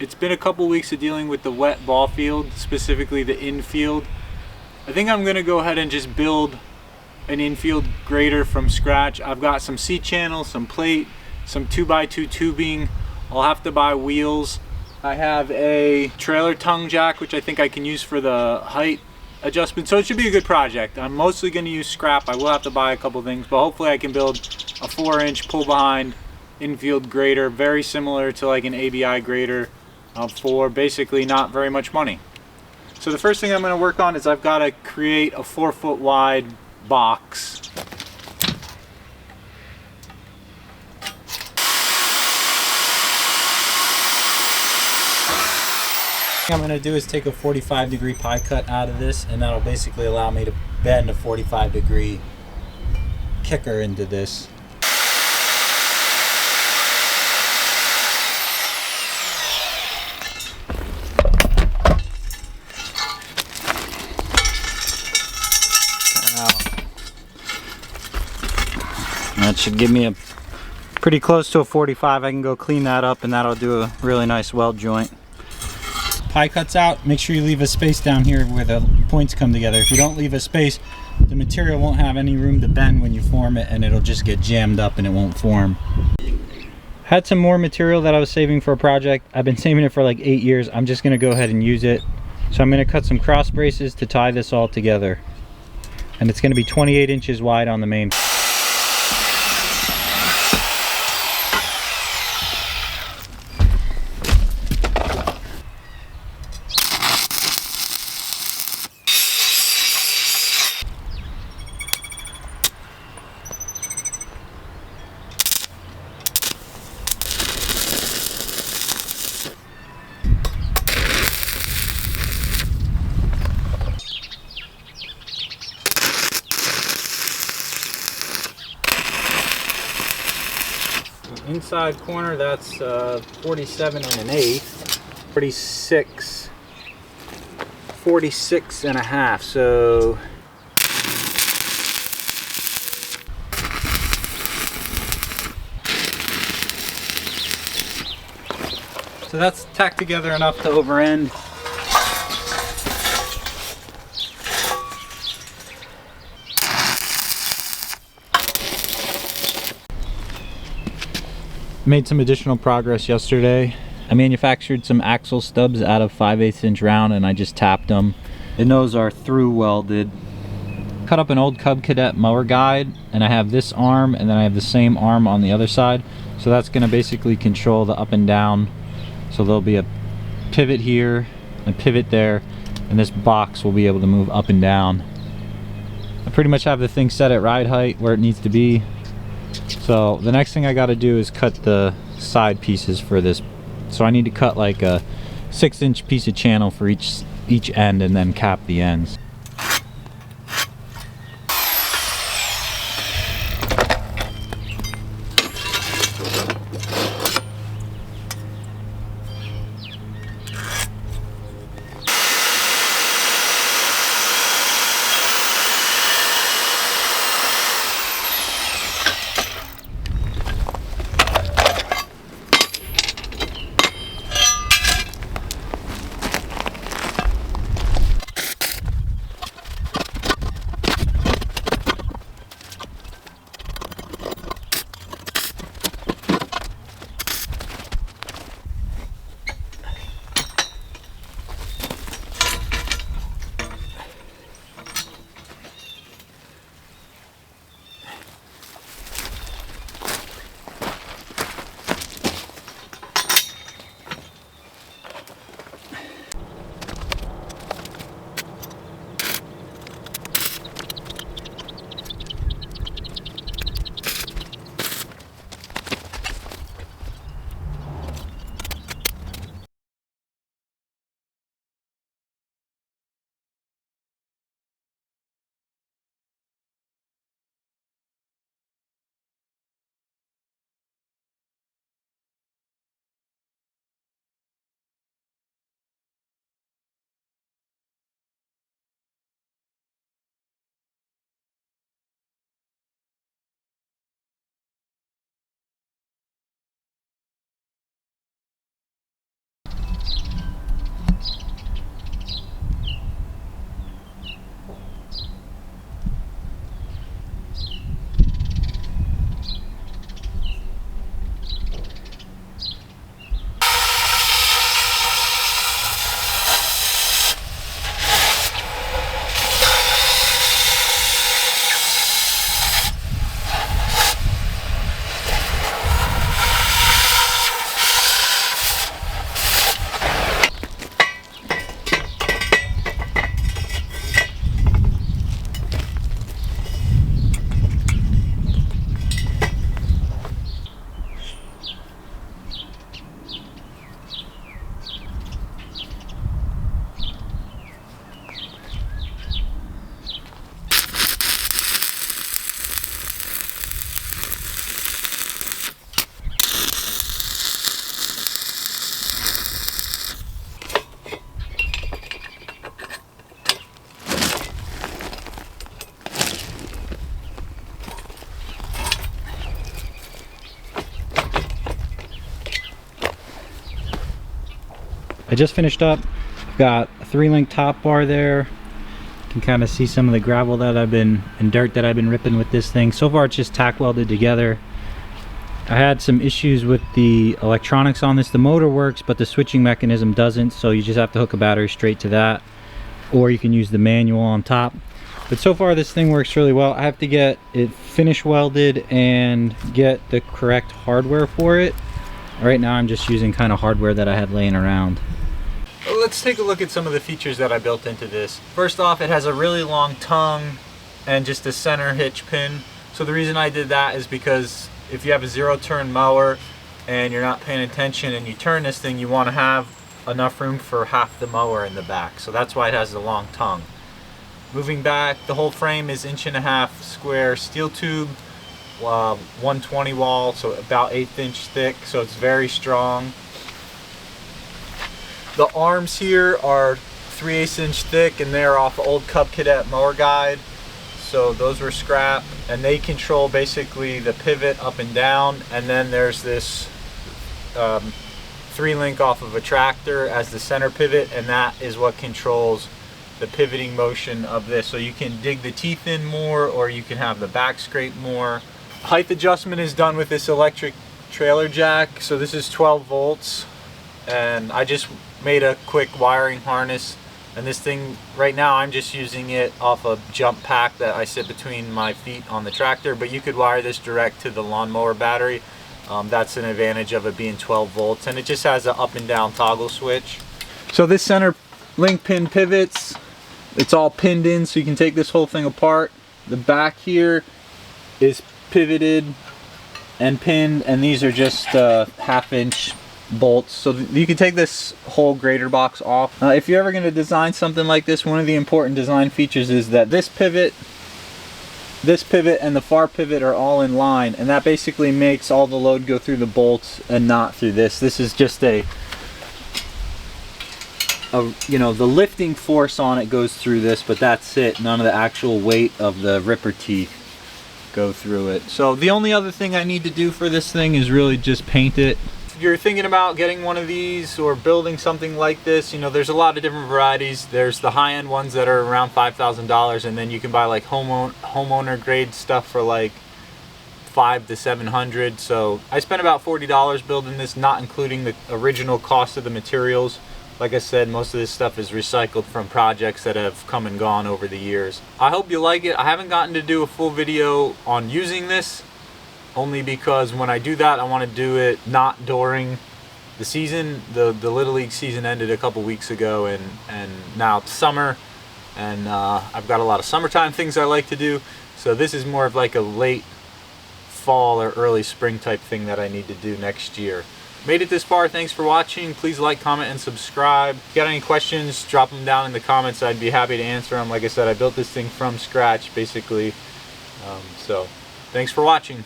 It's been a couple weeks of dealing with the wet ball field, specifically the infield. I think I'm gonna go ahead and just build an infield grader from scratch. I've got some C-channel, some plate, some 2x2 tubing. I'll have to buy wheels. I have a trailer tongue jack, which I think I can use for the height adjustment. So it should be a good project. I'm mostly gonna use scrap. I will have to buy a couple things, but hopefully I can build a 4-inch pull behind infield grader, very similar to like an ABI grader, for basically not very much money. So the first thing I'm going to work on is I've got to create a 4-foot wide box. What I'm going to do is take a 45-degree pie cut out of this, and that'll basically allow me to bend a 45-degree kicker into this. That should give me a pretty close to a 45. I can go clean that up and that'll do a really nice weld joint. Pie cuts out, make sure you leave a space down here where the points come together. If you don't leave a space, the material won't have any room to bend when you form it, and it'll just get jammed up and it won't form. Had some more material that I was saving for a project. I've been saving it for like 8 years. I'm just gonna go ahead and use it. So I'm gonna cut some cross braces to tie this all together. And it's gonna be 28 inches wide on the main. Inside corner, that's 47 1/8, 46 and a half, so that's tacked together enough to over end. Made some additional progress yesterday. I manufactured some axle stubs out of 5/8 inch round and I just tapped them. And those are through welded. Cut up an old Cub Cadet mower guide, and I have this arm and then I have the same arm on the other side. So that's gonna basically control the up and down. So there'll be a pivot here, a pivot there, and this box will be able to move up and down. I pretty much have the thing set at ride height where it needs to be. So the next thing I got to do is cut the side pieces for this. So I need to cut like a 6-inch piece of channel for each end and then cap the ends. I just finished up. I've got a 3-link top bar there. You can kind of see some of the gravel that I've been, and dirt that I've been ripping with this thing. So far it's just tack welded together. I had some issues with the electronics on this. The motor works, but the switching mechanism doesn't, so you just have to hook a battery straight to that, or you can use the manual on top. But so far this thing works really well. I have to get it finish welded and get the correct hardware for it. Right now I'm just using kind of hardware that I had laying around. Let's take a look at some of the features that I built into this. First off, it has a really long tongue and just a center hitch pin. So the reason I did that is because if you have a 0-turn mower and you're not paying attention and you turn this thing, you want to have enough room for half the mower in the back. So that's why it has the long tongue. Moving back, the whole frame is 1.5" square steel tube, 120 wall, so about 1/8 inch thick, so it's very strong. The arms here are 3/8 inch thick, and they're off old Cub Cadet mower guide. So those were scrap, and they control basically the pivot up and down, and then there's this 3-link off of a tractor as the center pivot, and that is what controls the pivoting motion of this. So you can dig the teeth in more, or you can have the back scrape more. Height adjustment is done with this electric trailer jack. So this is 12 volts, and I just made a quick wiring harness. And this thing, right now I'm just using it off a jump pack that I sit between my feet on the tractor, but you could wire this direct to the lawnmower battery. That's an advantage of it being 12 volts, and it just has an up and down toggle switch. So this center link pin pivots. It's all pinned in, so you can take this whole thing apart. The back here is pivoted and pinned, and these are just 1/2 inch bolts, so you can take this whole grader box off. If you're ever going to design something like this, one of the important design features is that this pivot, and the far pivot are all in line, and that basically makes all the load go through the bolts and not through this. This is just you know, the lifting force on it goes through this, but that's it. None of the actual weight of the ripper teeth go through it. So the only other thing I need to do for this thing is really just paint it. If you're thinking about getting one of these or building something like this, you know, there's a lot of different varieties. There's the high-end ones that are around $5,000, and then you can buy like homeowner grade stuff for like $500 to $700. So I spent about $40 building this, not including the original cost of the materials. Like I said, most of this stuff is recycled from projects that have come and gone over the years. I hope you like it. I haven't gotten to do a full video on using this, only because when I do that, I want to do it not during the season. The Little League season ended a couple weeks ago, and now it's summer, and I've got a lot of summertime things I like to do. So this is more of like a late fall or early spring type thing that I need to do next year. Made it this far, thanks for watching. Please like, comment, and subscribe. If you got any questions, drop them down in the comments. I'd be happy to answer them. Like I said, I built this thing from scratch, basically. So, thanks for watching.